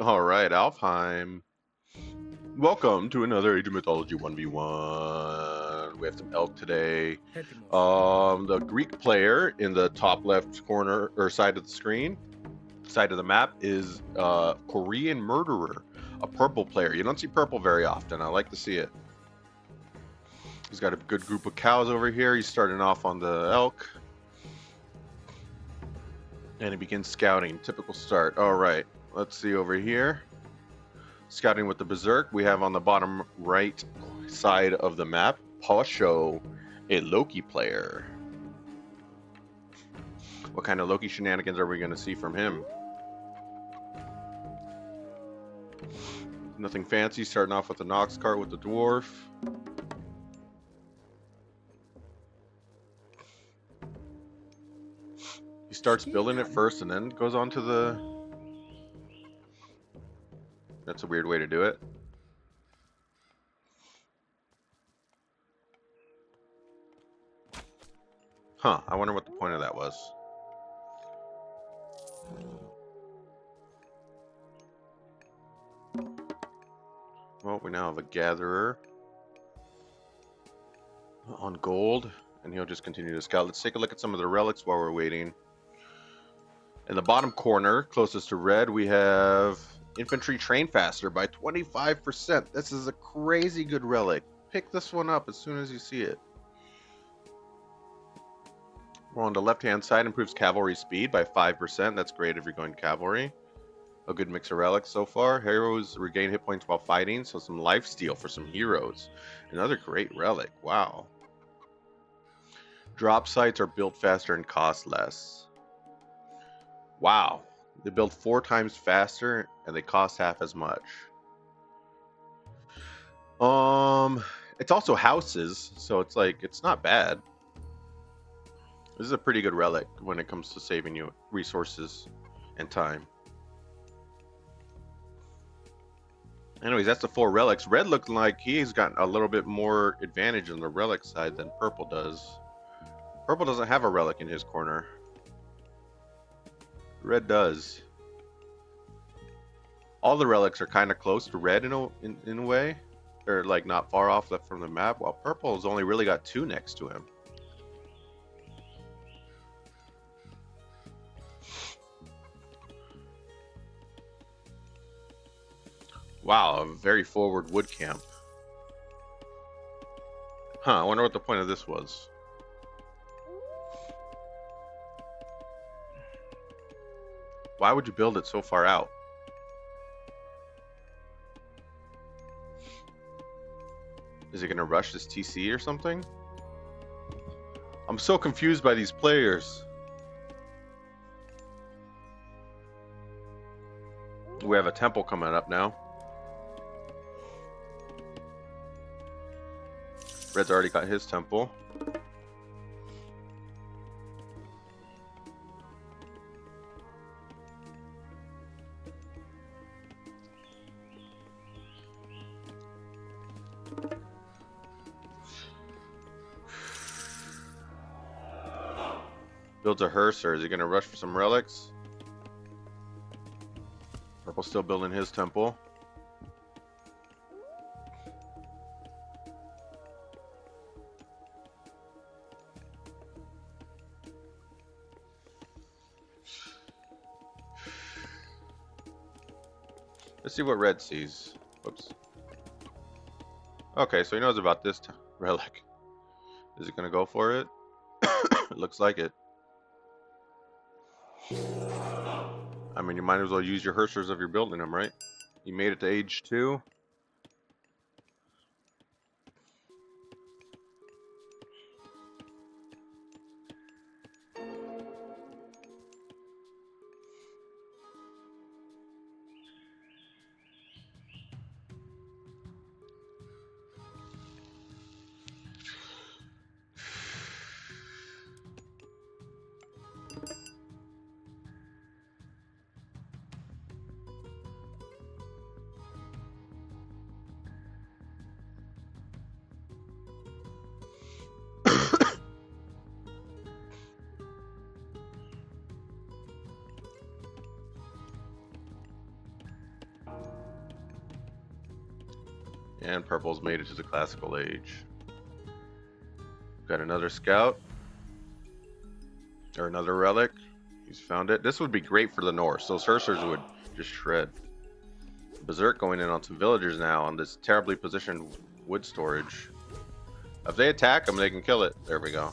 All right, Alfheim. Welcome to another Age of Mythology 1v1. We have some elk today. The Greek player in the top left corner or side of the screen, side of the map, is Korean Murderer, a purple player. You don't see purple very often. I like to see it. He's got a good group of cows over here. He's starting off on the elk. And he begins scouting. Typical start. All right, let's see over here. Scouting with the Berserk, we have on the bottom right side of the map, Posho, a Loki player. What kind of Loki shenanigans are we going to see from him? Nothing fancy, starting off with the Nox cart with the Dwarf. He starts building it first and then goes on to the... That's a weird way to do it. Huh, I wonder what the point of that was. Well, we now have a Gatherer on gold, and he'll just continue to scout. Let's take a look at some of the relics while we're waiting. In the bottom corner, closest to red, we have Infantry Train Faster by 25%. This is a crazy good relic. Pick this one up as soon as you see it. Well, on the left-hand side, improves cavalry speed by 5%. That's great if you're going cavalry. A good mix of relics so far. Heroes regain hit points while fighting, so some lifesteal for some heroes. Another great relic. Wow. Drop sites are built faster and cost less. Wow. They build 4 times faster and they cost half as much. It's also houses, so it's like it's not bad. This is a pretty good relic when it comes to saving you resources and time. Anyways, that's the 4 relics. Red looks like he's got a little bit more advantage on the relic side than purple does. Purple doesn't have a relic in his corner. Red does. All the relics are kind of close to red in a way. They're like not far off left from the map, while purple's only really got 2 next to him. Wow, a very forward wood camp. Huh, I wonder what the point of this was. Why would you build it so far out? Is it going to rush this TC or something? I'm so confused by these players. We have a temple coming up now. Red's already got his temple. Builds a hearse, or is he going to rush for some relics? Purple's still building his temple. Let's see what red sees. Whoops. Okay, so he knows about this relic. Is he going to go for it? It looks like it. I mean, you might as well use your hearsers if you're building them, right? You made it to age 2. And purple's made it to the classical age. Got another scout. Or another relic. He's found it. This would be great for the Norse. Those Hersers would just shred. Berserk going in on some villagers now on this terribly positioned wood storage. If they attack them, they can kill it. There we go.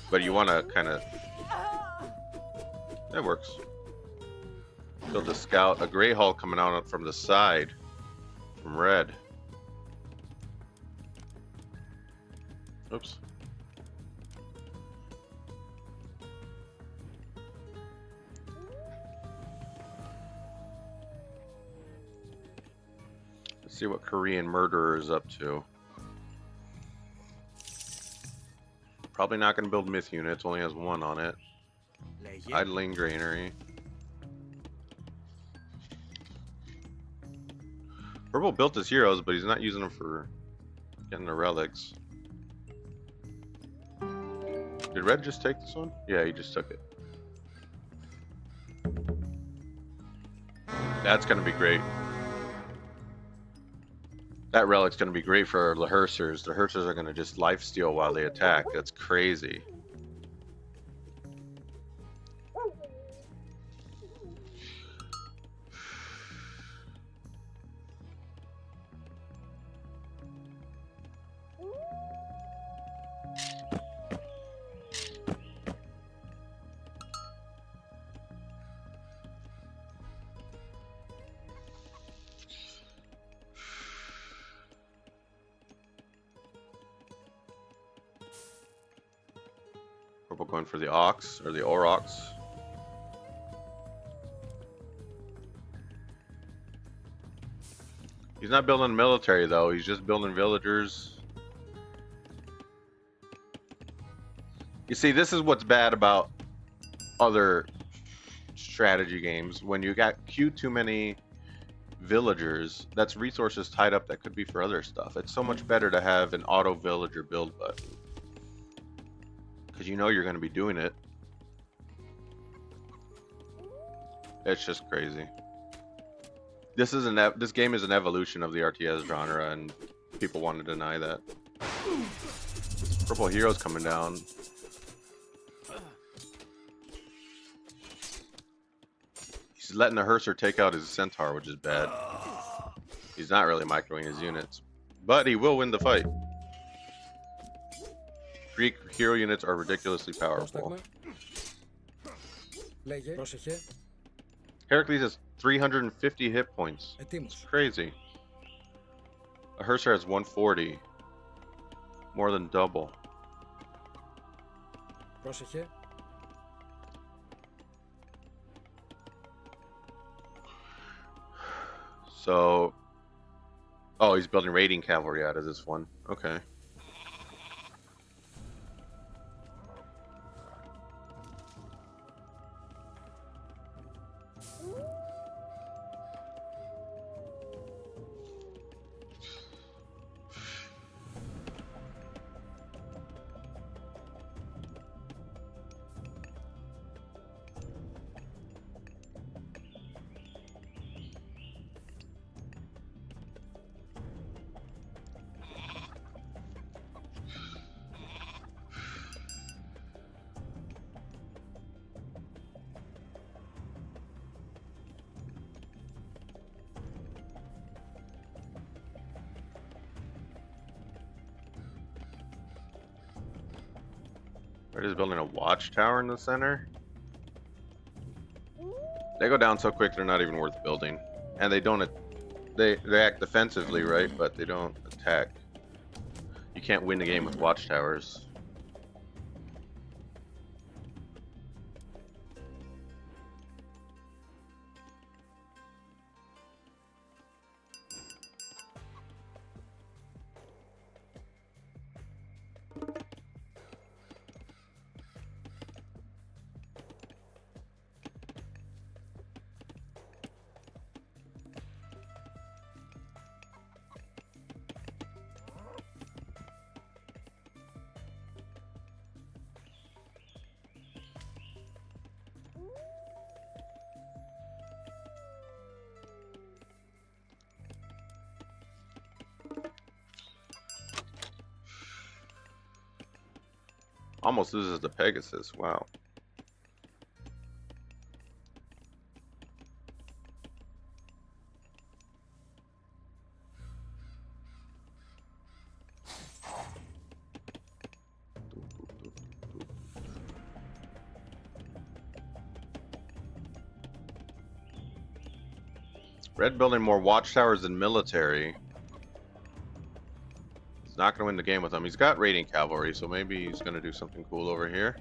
But you want to kind of... That works. Build a scout. A Grey Hull coming out from the side. From red. Oops. Let's see what Korean Murderer is up to. Probably not going to build myth units. Only has one on it. Idling Granary. Purple built his heroes, but he's not using them for getting the relics. Did Red just take this one? Yeah, he just took it. That's going to be great. That relic's going to be great for the Hersers. The Hersers are going to just lifesteal while they attack. That's crazy. Purple going for the Ox, or the Aurochs. He's not building military though, he's just building villagers. You see, this is what's bad about other strategy games. When you got too many villagers, that's resources tied up that could be for other stuff. It's so much better to have an auto villager build button. Because you know you're going to be doing it. It's just crazy. This game is an evolution of the RTS genre, and people want to deny that. Purple hero's coming down. He's letting the Herser take out his Centaur, which is bad. He's not really microing his units, but he will win the fight. Greek hero units are ridiculously powerful. Heracles has 350 hit points. It's crazy. A Herser has 140. More than double. So... Oh, he's building raiding cavalry out of this one. Okay. We're just building a watchtower in the center. They go down so quick they're not even worth building. And they don't... They act defensively, right? But they don't attack. You can't win the game with watchtowers. Almost loses the Pegasus. Wow. Red building more watchtowers than military. He's not going to win the game with them. He's got raiding cavalry, so maybe he's going to do something cool over here.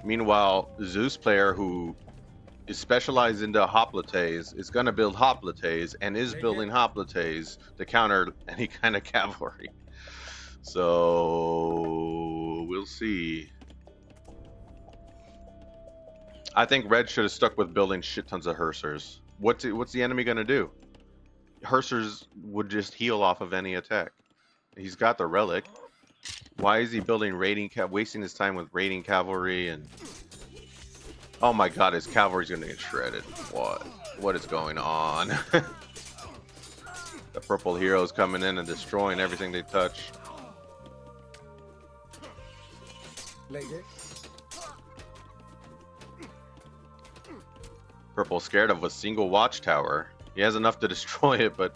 Meanwhile, Zeus player, who is specialized into hoplites, is going to build hoplites and is building hoplites to counter any kind of cavalry. So we'll see. I think Red should have stuck with building shit tons of Hersers. What's the enemy going to do? Hersers would just heal off of any attack. He's got the relic. Why is he building wasting his time with raiding cavalry and... Oh my god, his cavalry's gonna get shredded. What is going on? The purple hero's coming in and destroying everything they touch. Purple scared of a single watchtower. He has enough to destroy it, but...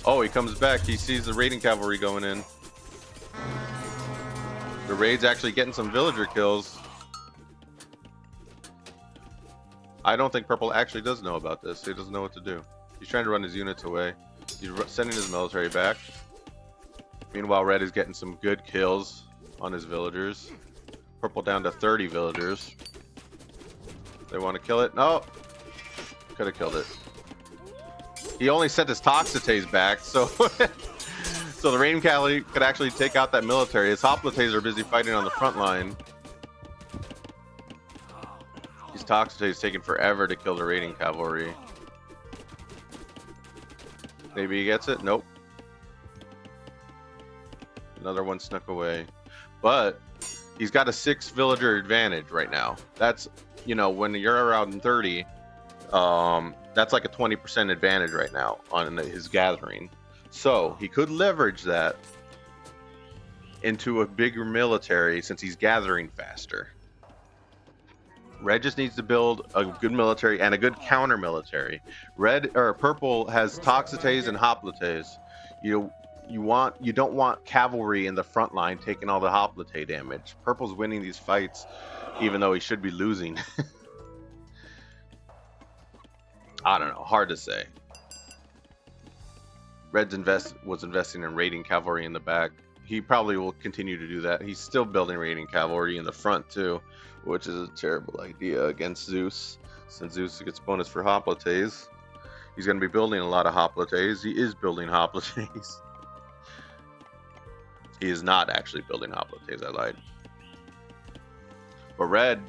Oh, he comes back. He sees the raiding cavalry going in. The raid's actually getting some villager kills. I don't think Purple actually does know about this. He doesn't know what to do. He's trying to run his units away. He's sending his military back. Meanwhile, Red is getting some good kills on his villagers. Purple down to 30 villagers. They want to kill it? No! Could have killed it. He only sent his Toxotes back, so... So the rain cavalry could actually take out that military. His hoplites are busy fighting on the front line. These Toxotes taking forever to kill the raiding cavalry. Maybe he gets it? Nope. Another one snuck away. But he's got a 6 villager advantage right now. That's, you know, when you're around 30, that's like a 20% advantage right now on his gathering. So he could leverage that into a bigger military since he's gathering faster. Red just needs to build a good military and a good counter military. Purple has Toxotes and Hoplites. You don't want cavalry in the front line taking all the Hoplite damage. Purple's winning these fights even though he should be losing. I don't know, hard to say. Red was investing in raiding cavalry in the back. He probably will continue to do that. He's still building raiding cavalry in the front too, which is a terrible idea against Zeus, since Zeus gets bonus for hoplites. He's going to be building a lot of hoplites. He is building hoplites. He is not actually building hoplites, I lied. But Red,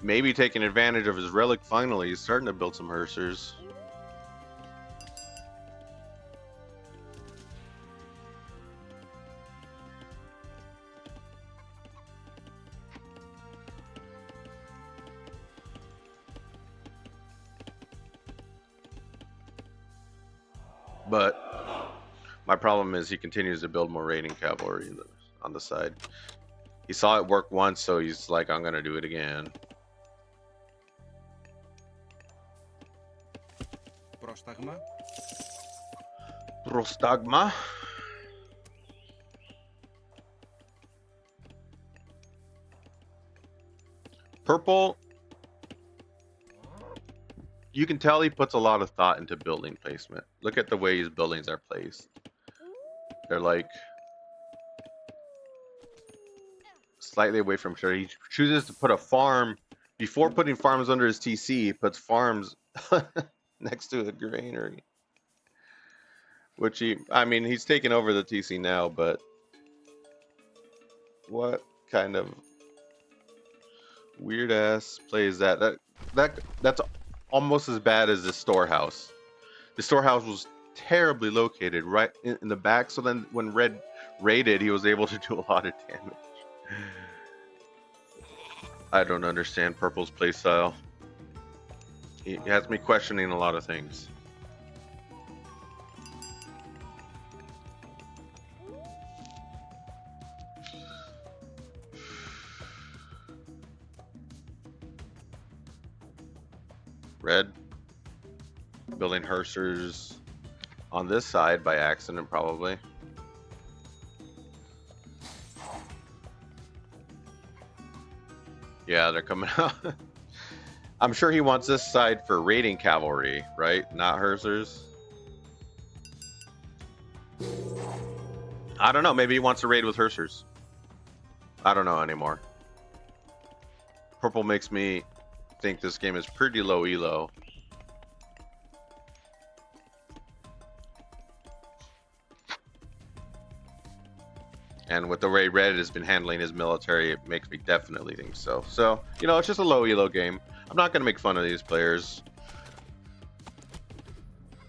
maybe taking advantage of his relic finally, he's starting to build some Hersers. But my problem is he continues to build more raiding cavalry on the side. He saw it work once, so he's like, I'm going to do it again. Prostagma. Prostagma. Purple. You can tell he puts a lot of thought into building placement. Look at the way his buildings are placed. They're like slightly away from shore. He chooses to put a farm before putting farms under his TC. He puts farms next to a granary, which he's taking over the TC now, but what kind of weird ass play is that? That's almost as bad as the storehouse. The storehouse was terribly located right in the back, so then when Red raided, he was able to do a lot of damage. I don't understand Purple's playstyle. He has me questioning a lot of things. Red building Hersers on this side by accident, probably. Yeah, they're coming out. I'm sure he wants this side for raiding cavalry, right? Not Hersers. I don't know. Maybe he wants to raid with Hersers. I don't know anymore. Purple makes me think this game is pretty low elo. And with the way Red has been handling his military, it makes me definitely think so. So, you know, it's just a low elo game. I'm not going to make fun of these players.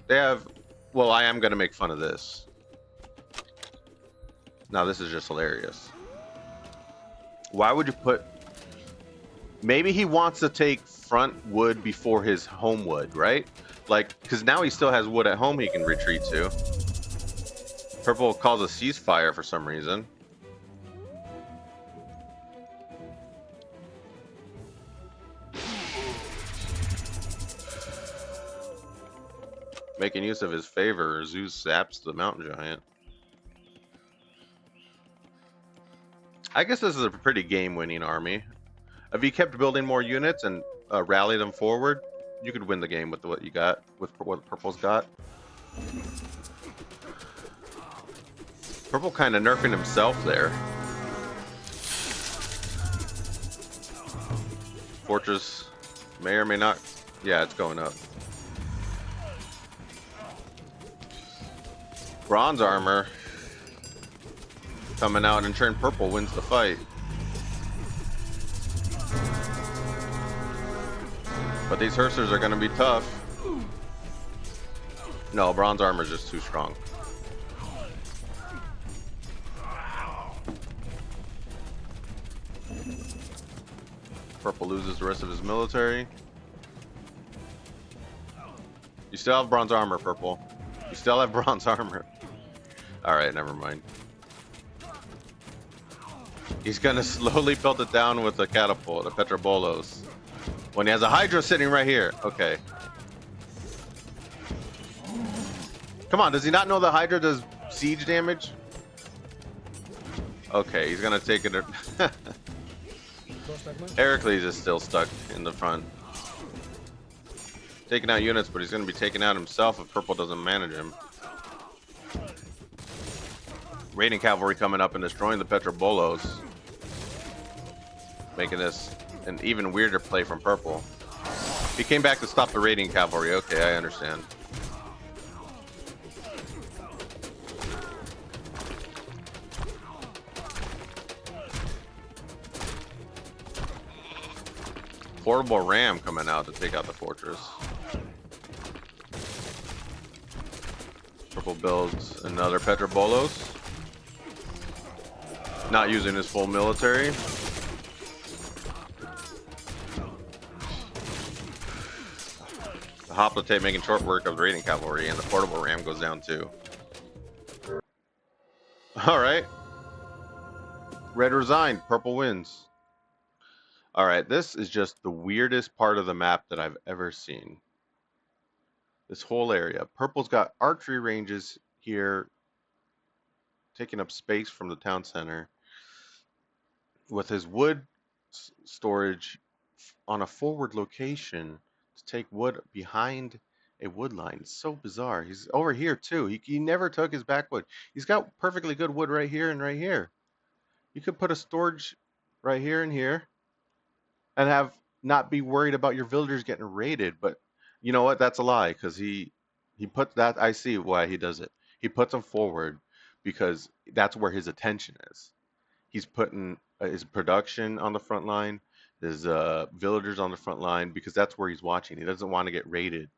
They have... Well, I am going to make fun of this. Now, this is just hilarious. Why would you put... Maybe he wants to take front wood before his home wood, right? Like, because now he still has wood at home he can retreat to. Purple calls a ceasefire for some reason. Making use of his favor, Zeus zaps the mountain giant. I guess this is a pretty game-winning army. If you kept building more units and rally them forward, you could win the game with what you got, with what Purple's got. Purple kind of nerfing himself there. Fortress may or may not. Yeah, it's going up. Bronze armor coming out, and turn Purple wins the fight. But these Hersers are going to be tough. No, bronze armor is just too strong. Purple loses the rest of his military. You still have bronze armor, Purple. You still have bronze armor. Alright, never mind. He's gonna slowly build it down with a catapult, a Petrobolos. When he has a Hydra sitting right here. Okay. Come on, does he not know the Hydra does siege damage? Okay, he's gonna take it. Heracles is still stuck in the front. Taking out units, but he's gonna be taking out himself if Purple doesn't manage him. Raiding cavalry coming up and destroying the Petrobolos. Making this an even weirder play from Purple. He came back to stop the raiding cavalry. Okay, I understand. Portable ram coming out to take out the fortress. Purple builds another Petrobolos. Not using his full military. The Hoplite making short work of the raiding cavalry, and the portable ram goes down too. Alright. Red resigned. Purple wins. Alright, this is just the weirdest part of the map that I've ever seen. This whole area. Purple's got archery ranges here, taking up space from the town center. With his wood storage on a forward location to take wood behind a wood line. It's so bizarre. He's over here too. He never took his backwood. He's got perfectly good wood right here and right here. You could put a storage right here and here and have not be worried about your villagers getting raided. But you know what? That's a lie, because he put that. I see why he does it. He puts them forward because that's where his attention is. He's putting his production on the front line, his villagers on the front line, because that's where he's watching. He doesn't want to get raided.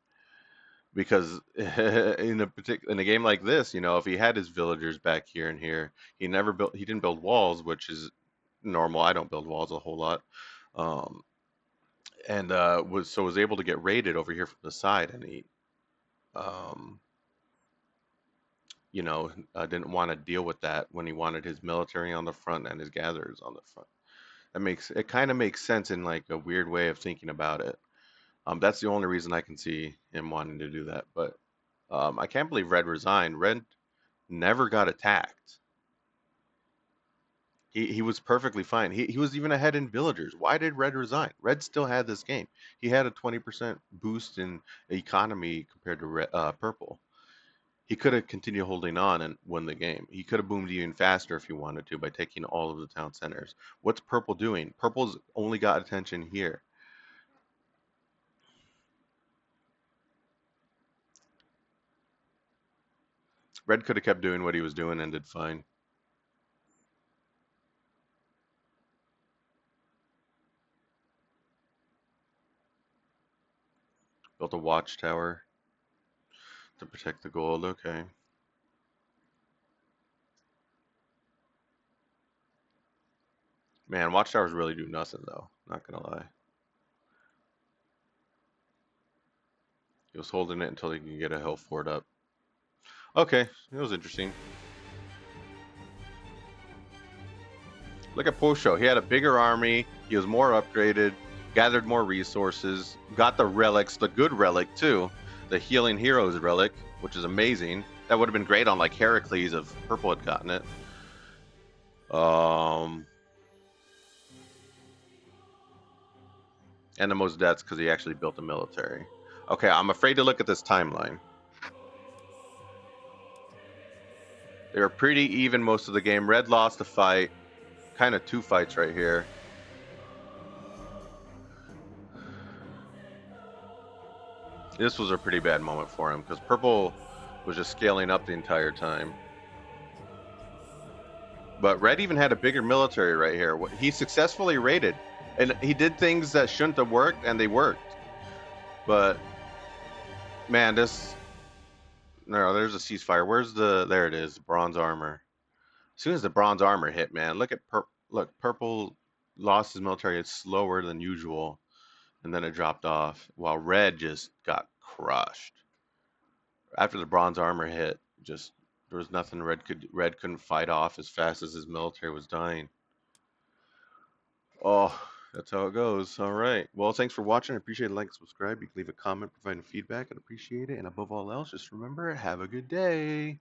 Because in a game like this, you know, if he had his villagers back here and here, he didn't build walls, which is normal. I don't build walls a whole lot. And was able to get raided over here from the side, and he you know, didn't want to deal with that when he wanted his military on the front and his gatherers on the front. It kind of makes sense in like a weird way of thinking about it. That's the only reason I can see him wanting to do that. But I can't believe Red resigned. Red never got attacked. He was perfectly fine. He was even ahead in villagers. Why did Red resign? Red still had this game. He had a 20% boost in economy compared to Purple. He could have continued holding on and won the game. He could have boomed even faster if he wanted to by taking all of the town centers. What's Purple doing? Purple's only got attention here. Red could have kept doing what he was doing and did fine. Built a watchtower to protect the gold. Okay. Man, watchtowers really do nothing though. Not gonna lie. He was holding it until he could get a hill fort up. Okay, it was interesting. Look at Posho. He had a bigger army. He was more upgraded, gathered more resources, got the relics, the good relic too, the healing heroes relic, which is amazing. That would have been great on like Heracles if Purple had gotten it. And the most deaths because he actually built a military. Okay, I'm afraid to look at this timeline. They were pretty even most of the game. Red lost a fight, kind of two fights right here. This was a pretty bad moment for him because Purple was just scaling up the entire time. But Red even had a bigger military right here. He successfully raided, and he did things that shouldn't have worked, and they worked. But man, this no, there's a ceasefire. Where's the? There it is, bronze armor. As soon as the bronze armor hit, man, look, Purple lost his military. It's slower than usual, and then it dropped off, while Red just got crushed. After the bronze armor hit, just there was nothing Red couldn't fight off as fast as his military was dying. Oh, that's how it goes. All right. Well, thanks for watching. I appreciate it. Like, subscribe. You can leave a comment providing feedback. I'd appreciate it. And above all else, just remember, have a good day.